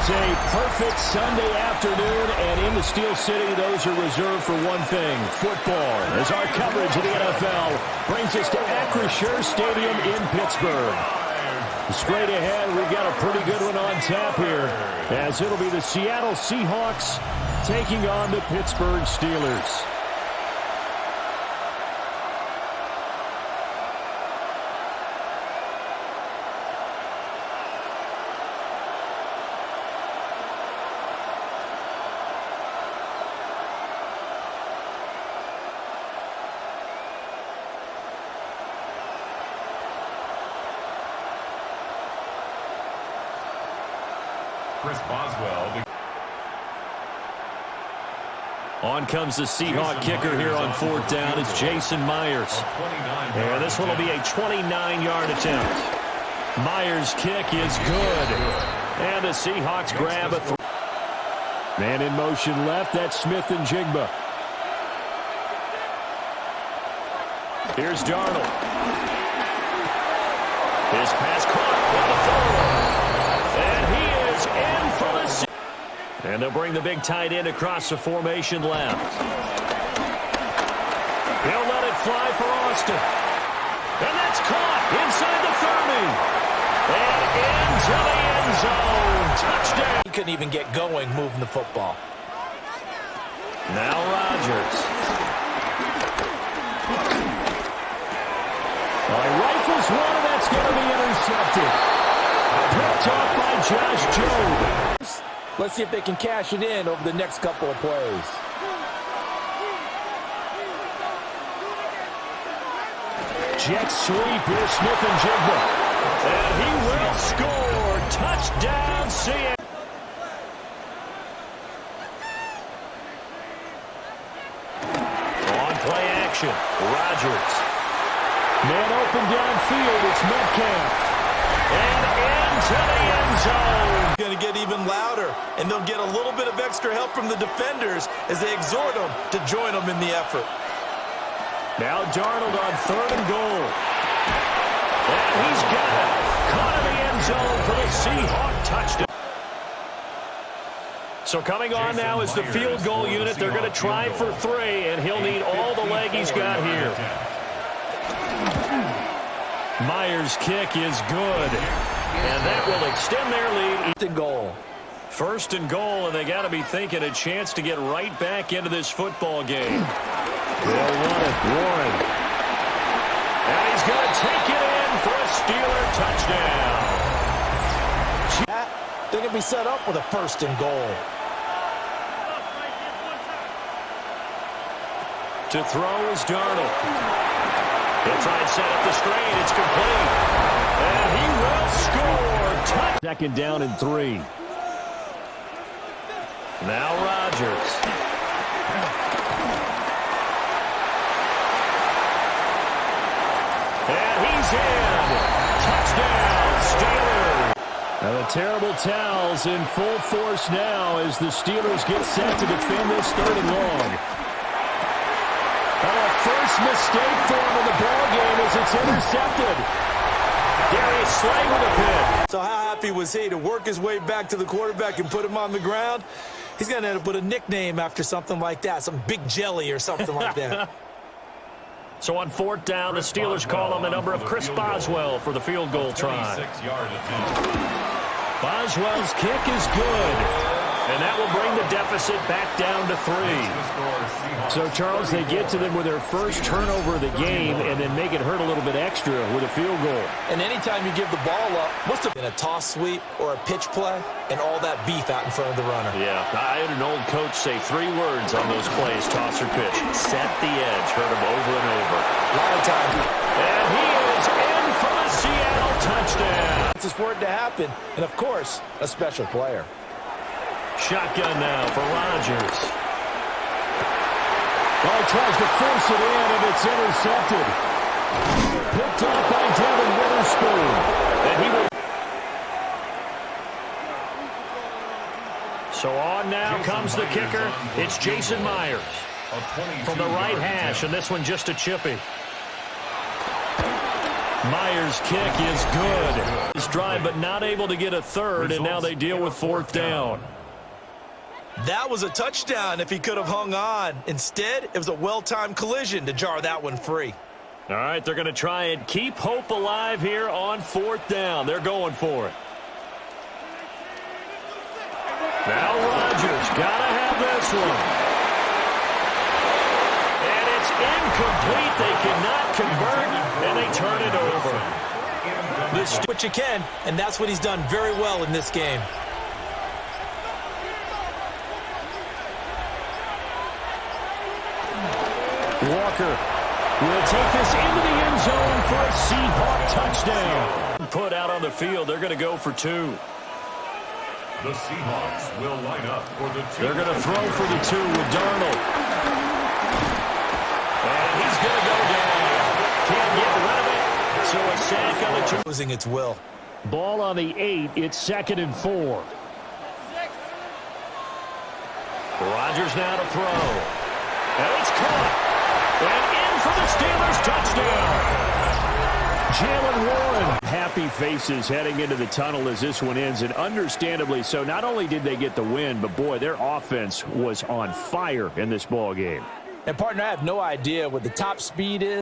is a perfect Sunday afternoon, and in the Steel City, those are reserved for one thing, football, as our coverage of the NFL brings us to Acrisure Stadium in Pittsburgh. Straight ahead, we've got a pretty good one on tap here, as it'll be the Seattle Seahawks taking on the Pittsburgh Steelers. On comes the Seahawk kicker here on fourth down. It's Jason Myers. And this one will be a 29-yard attempt. Myers' kick is good. And the Seahawks grab a man in motion left. That's Smith and Jigba. Here's Darnold. His pass caught by the throw. And he is in for the and they'll bring the big tight end across the formation left. He'll let it fly for Austin. And that's caught inside the 30. And into the end zone. Touchdown. He couldn't even get going moving the football. Now Rodgers. Rifles one, and that's going to be intercepted. Picked off by Josh Jones. Let's see if they can cash it in over the next couple of plays. Jet sweep. Here's Smith and Jigba. And he will score. Touchdown, Seattle. On play action. Rodgers. Man open downfield. It's Metcalf. And into the end zone. Going to get even louder, and they'll get a little bit of extra help from the defenders as they exhort them to join them in the effort. Now Darnold on third and goal. And he's got it. Caught in the end zone for the Seahawk touchdown. So coming on now is the field goal unit. They're going to try for three, and he'll need all the leg he's got here. Myers' kick is good. And that will extend their lead. First and goal, and they got to be thinking a chance to get right back into this football game. They'll run it. Warren. And he's going to take it in for a Steeler touchdown. They're going to be set up with a first and goal. To throw is Darnold. He'll try and set up the screen. It's complete. And he will score. Second down and 3. Now Rodgers. And he's in. Touchdown, Steelers. Now the terrible towels in full force now as the Steelers get set to defend this third and long. First mistake for him in the ball game as it's intercepted. Darius Slay with a pick. So how happy was he to work his way back to the quarterback and put him on the ground? He's going to end up with a nickname after something like that, some Big Jelly or something like that. So on fourth down, the Steelers call on the number of Chris Boswell for the field goal try. Boswell's kick is good. And that will bring the deficit back down to 3. So, Charles, they get to them with their first turnover of the game and then make it hurt a little bit extra with a field goal. And anytime you give the ball up, what's in a toss sweep or a pitch play and all that beef out in front of the runner? Yeah, I had an old coach say 3 words on those plays, toss or pitch. Set the edge. Heard him over and over. A lot of times. And he is in for the Seattle touchdown. It's for it to happen. And, of course, a special player. Shotgun now for Rodgers. Well, he tries to force it in, and it's intercepted. Picked off by Devin Witherspoon. And he will. So on now comes the kicker. It's Jason Myers from the right hash, and this one just a chippy. Myers' kick is good. This drive, but not able to get a third, and now they deal with fourth down. That was a touchdown if he could have hung on. Instead, it was a well-timed collision to jar that one free. All right, they're going to try and keep hope alive here on fourth down. They're going for it. Now Rodgers got to have this one. And it's incomplete. They cannot convert, and they turn it over. This what you can, and that's what he's done very well in this game. Walker will take this into the end zone for a Seahawk touchdown. Put out on the field, they're going to go for two. The Seahawks will line up for the two. They're going to throw for the two with Darnold. And he's going to go down. Can't get rid of it. So a sack on the two. Losing its will. Ball on the 8. It's 2nd and 4. Rodgers now to throw. And it's caught. And in for the Steelers touchdown. Jalen Warren. Happy faces heading into the tunnel as this one ends, and understandably so. Not only did they get the win, but boy, their offense was on fire in this ball game. And partner, I have no idea what the top speed is.